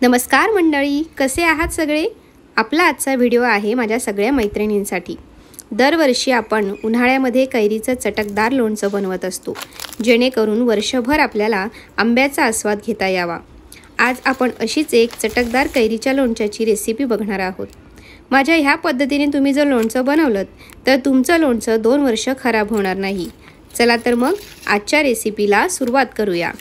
नमस्कार मंडळी, कसे आहात सगळे? आपला आजचा व्हिडिओ आहे माझ्या सगळ्या मैत्रिणींसाठी। दरवर्षी आपण उन्हाळ्यामध्ये कैरीचं चटकदार लोणचं बनवत असतो, जेणेकरून वर्षभर आपल्याला आंब्याचा आस्वाद घेता यावा। आज आपण अशीच एक चटकदार कैरीच्या लोणच्याची रेसिपी बघणार आहोत। माझ्या ह्या पद्धतीने तुम्ही जर लोणचं बनवलं तर तुमचं लोणचं 2 वर्ष खराब होणार नाही। चला तर मग आजच्या रेसिपीला सुरुवात करूया।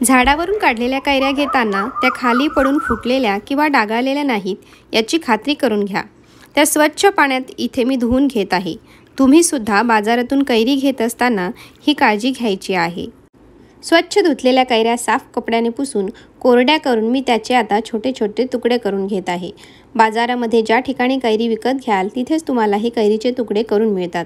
झाडावरून काढलेल्या कैऱ्या घेताना त्या खाली पडून फुटलेल्या किंवा डागाळलेल्या नाहीत याची खात्री करून घ्या। त्या स्वच्छ पाण्यात इथे मी धुवून घेत आहे। तुम्ही सुद्धा बाजारातून कैरी घेत असताना ही काळजी घ्यायची आहे। स्वच्छ धुतलेल्या कैऱ्या साफ कपड्याने पुसून कोरड्या करून मी त्याचे आता छोटे छोटे तुकडे करून घेत आहे। बाजारामध्ये ज्या ठिकाणी कैरी विकत घ्याल तिथेच तुम्हाला हे कैरीचे तुकडे करून मिळतात।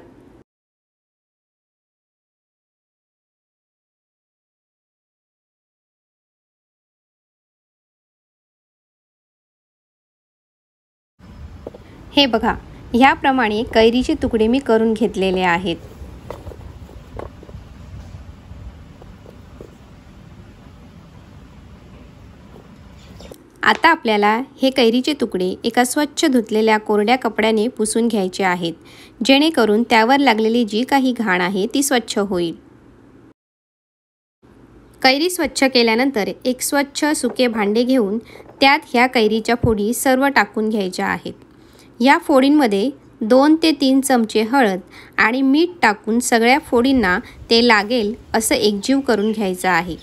हे बघा, ह्याप्रमाणे कैरीचे तुकडे मी करून घेतलेले आहेत। आता आपल्याला हे कैरीचे तुकडे एका स्वच्छ धुतलेल्या कोरड्या कपड्याने पुसून घ्यायचे आहेत, जेणेकरून त्यावर लागलेली जी काही घाण आहे ती स्वच्छ होईल। कैरी स्वच्छ केल्यानंतर एक स्वच्छ सुके भांडे घेऊन त्यात ह्या कैरीच्या फोडी सर्व टाकून घ्यायच्या आहेत। या फोडींमध्ये 2 ते 3 चमचे हळद आणि मीठ टाकून सगळ्या फोडींना ते लागेल असं एकजीव करून घ्यायचं आहे।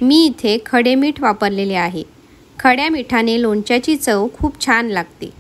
मी इथे खडे मीठ वापरलेले आहे। खड्या मिठाने लोणच्याची चव खूप छान लागते।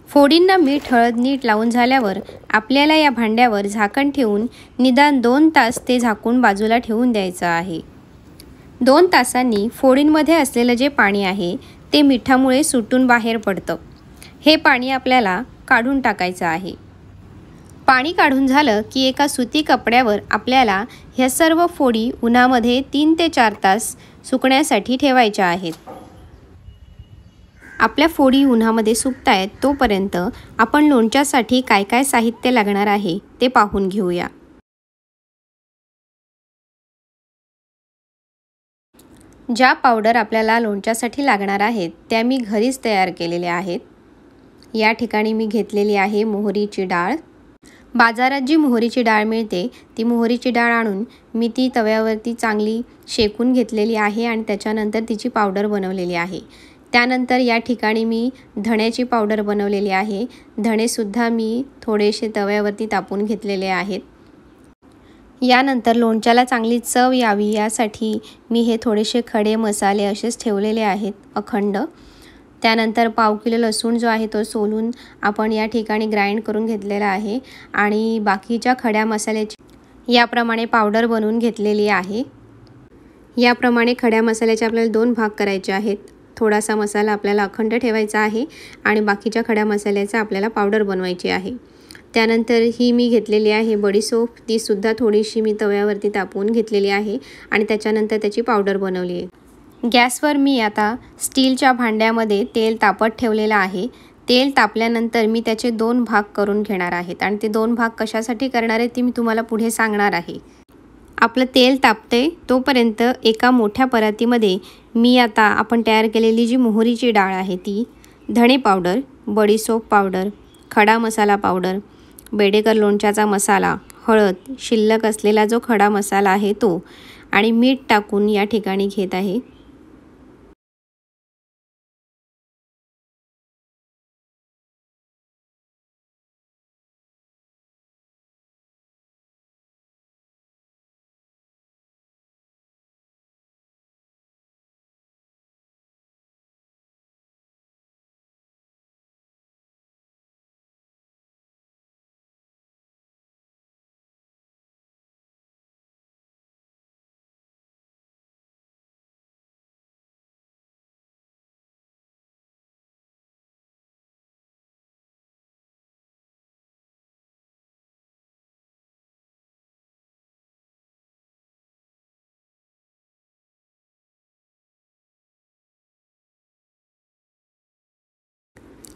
फोडींना मीठ हळद नीट लावून झाल्यावर आपल्याला या भांड्यावर झाकण ठेवून निदान 2 तास ते झाकून बाजूला ठेवून द्यायचं आहे। 2 तासांनी फोडींमध्ये असलेलं जे पाणी आहे ते मिठामुळे सुटून बाहेर पडतं। हे पाणी आपल्याला काढून टाकायचं आहे। पाणी काढून झालं की एका सुती कपड्यावर आपल्याला ह्या सर्व फोडी उन्हामध्ये 3 ते 4 तास सुकण्यासाठी ठेवायच्या आहेत। आपल्या फोडी उन्हामध्ये सुकतायत तोपर्यंत आपण लोणच्यासाठी काय काय साहित्य लागणार आहे ते पाहून घेऊया। ज्या पावडर आपल्याला लोणच्यासाठी लागणार आहेत त्या मी घरीच तयार केलेल्या आहेत। या ठिकाणी मी घेतलेली आहे मोहरीची डाळ। बाजारात जी मोहरीची डाळ मिळते ती मोहरीची डाळ आणून मी ती तव्यावरती चांगली शेकून घेतलेली आहे आणि त्याच्यानंतर तिची पावडर बनवलेली आहे। त्यानंतर या ठिकाणी मी धण्याची पावडर बनवलेली आहे। धणेसुद्धा मी थोडेसे तव्यावरती तापून घेतलेले आहेत। यानंतर लोणच्याला चांगली चव यावी यासाठी मी हे थोडेसे खडे मसाले असेच ठेवलेले आहेत अखंड। त्यानंतर पाव किलो लसूण जो आहे तो सोलून आपण या ठिकाणी ग्राइंड करून घेतलेला आहे आणि बाकीच्या खड्या मसाल्याची याप्रमाणे पावडर बनवून घेतलेली आहे। याप्रमाणे खड्या मसाल्याचे आपल्याला 2 भाग करायचे आहेत। थोडासा मसाला आपल्याला अखंड ठेवायचा आहे आणि बाकीच्या खड्या मसाल्याचा आपल्याला पावडर बनवायची आहे। त्यानंतर ही मी घेतलेली आहे बडीशेप, ती सुद्धा थोडीशी मी तव्यावरती तापवून घेतलेली आहे आणि त्याच्यानंतर त्याची पावडर बनवली आहे। गॅसवर मी आता स्टीलच्या भांड्यामध्ये तेल तापत ठेवलेलं आहे। तेल तापल्यानंतर मी त्याचे 2 भाग करून घेणार आहेत आणि ते 2 भाग कशासाठी करणार आहे ते मी तुम्हाला पुढे सांगणार आहे। आपलं तेल तापते तोपर्यंत एका मोठ्या परातीमध्ये मी आता आपण तयार केलेली जी मोहरीची डाळ आहे ती, धणे पावडर, बडीशेप पावडर, खडा मसाला पावडर, बेडेकर लोणच्याचा मसाला, हळद, शिल्लक असलेला जो खडा मसाला आहे तो आणि मीठ टाकून या ठिकाणी घेत आहे।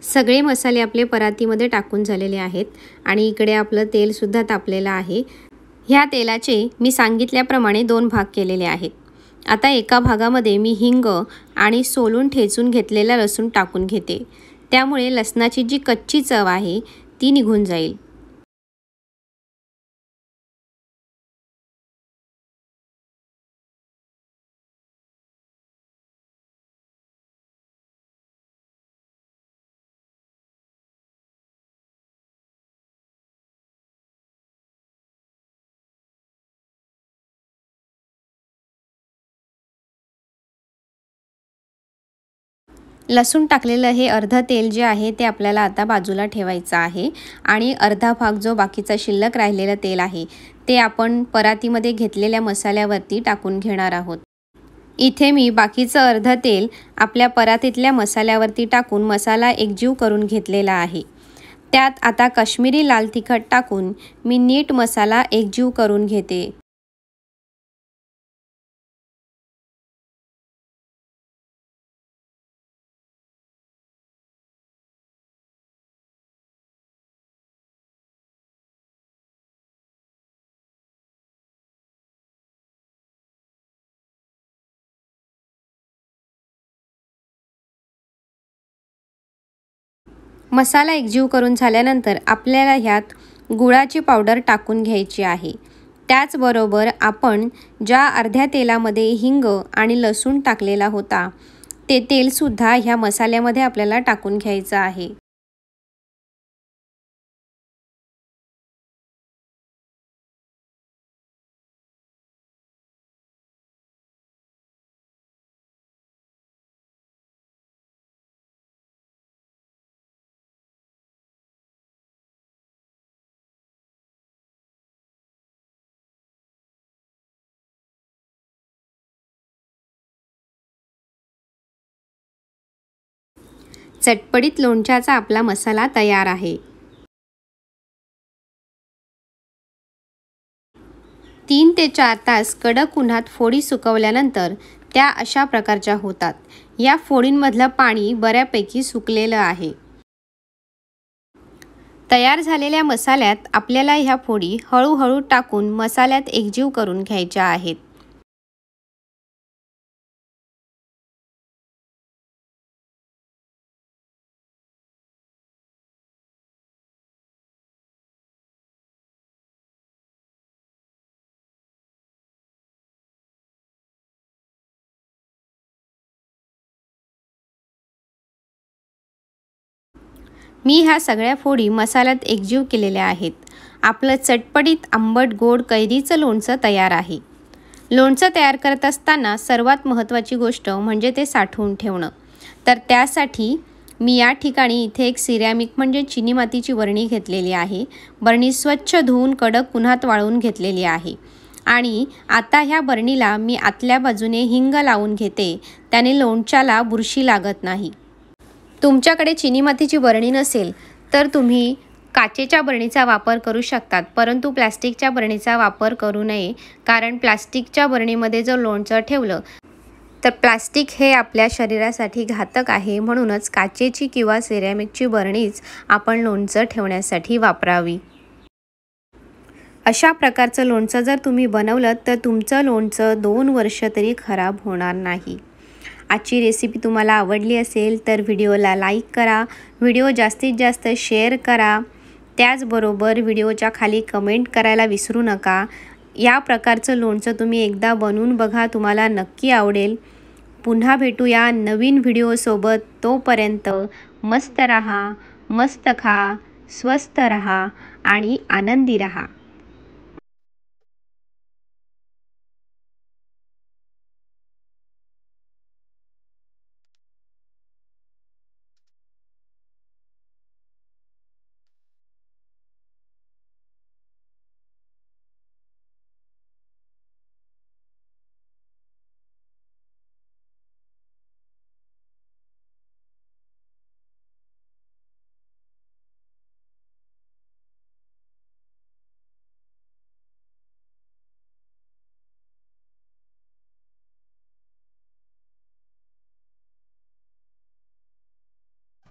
सगळे मसाले आपले परातीमध्ये टाकून झालेले आहेत आणि इकडे आपलं तेलसुद्धा तापलेलं आहे। ह्या तेलाचे मी सांगितल्याप्रमाणे 2 भाग केलेले आहेत। आता एका भागामध्ये मी हिंग आणि सोलून ठेचून घेतलेला लसूण टाकून घेते, त्यामुळे लसणाची जी कच्ची चव आहे ती निघून जाईल। लसूण टाकलेलं हे अर्ध तेल जे आहे ते आपल्याला आता बाजूला ठेवायचं आहे आणि अर्धा भाग जो बाकीचा शिल्लक राहिलेला तेल आहे ते आपण परातीमध्ये घेतलेल्या मसाल्यावरती टाकून घेणार आहोत। इथे मी बाकीचं अर्ध तेल आपल्या परातीतल्या मसाल्यावरती टाकून मसाला एकजीव करून घेतलेला आहे। त्यात आता काश्मीरी लाल तिखट टाकून मी नीट मसाला एकजीव करून घेते। मसाला एकजीव करून झाल्यानंतर आपल्याला ह्यात गुळाची पावडर टाकून घ्यायची आहे। त्याचबरोबर आपण ज्या अर्ध्या तेलामध्ये हिंग आणि लसूण टाकलेला होता ते तेलसुद्धा ह्या मसाल्यामध्ये आपल्याला टाकून घ्यायचं आहे। चटपटीत लोणच्याचा आपला मसाला तयार आहे। 3 ते 4 तास कडक उन्हात फोडी सुकवल्यानंतर त्या अशा प्रकारच्या होतात। या फोडींमधलं पाणी बऱ्यापैकी सुकलेलं आहे। तयार झालेल्या मसाल्यात आपल्याला ह्या फोडी हळूहळू टाकून मसाल्यात एकजीव करून घ्यायच्या आहेत। मी ह्या सगळ्या फोडी मसाल्यात एकजीव केलेल्या आहेत। आपलं चटपटीत आंबट गोड कैरीचं लोणचं तयार आहे। लोणचं तयार करत असताना सर्वात महत्त्वाची गोष्ट म्हणजे ते साठवून ठेवणं। तर त्यासाठी मी या ठिकाणी इथे एक सिरॅमिक म्हणजे चिनी मातीची बरणी घेतलेली आहे। बरणी स्वच्छ धुवून कडक उन्हात वाळवून घेतलेली आहे आणि आता ह्या बरणीला मी आतल्या बाजूने हिंग लावून घेते, त्याने लोणच्याला बुरशी लागत नाही। तुमच्याकडे चिनी मातीची बरणी नसेल तर तुम्ही काचेच्या बरणीचा वापर करू शकतात, परंतु प्लास्टिकच्या बरणीचा वापर करू नये, कारण प्लास्टिकच्या बरणीमध्ये जर लोणचं ठेवलं तर प्लास्टिक हे आपल्या शरीरासाठी घातक आहे। म्हणूनच काचेची किंवा सिरॅमिकची बरणीच आपण लोणचं ठेवण्यासाठी वापरावी। अशा प्रकारचं लोणचं जर तुम्ही बनवलं तर तुमचं लोणचं 2 वर्ष तरी खराब होणार नाही। आजची रेसिपी तुम्हाला आवडली असेल तर व्हिडिओला लाईक करा, व्हिडिओ जास्तीत जास्त शेअर करा, त्याचबरोबर व्हिडिओच्या खाली कमेंट करायला विसरू नका। या प्रकारचं लोणचं तुम्ही एकदा बनवून बघा, तुम्हाला नक्की आवडेल। पुन्हा भेटूया नवीन व्हिडिओसोबत, तोपर्यंत मस्त रहा, मस्त खा, स्वस्त रहा आणि आनंदी रहा।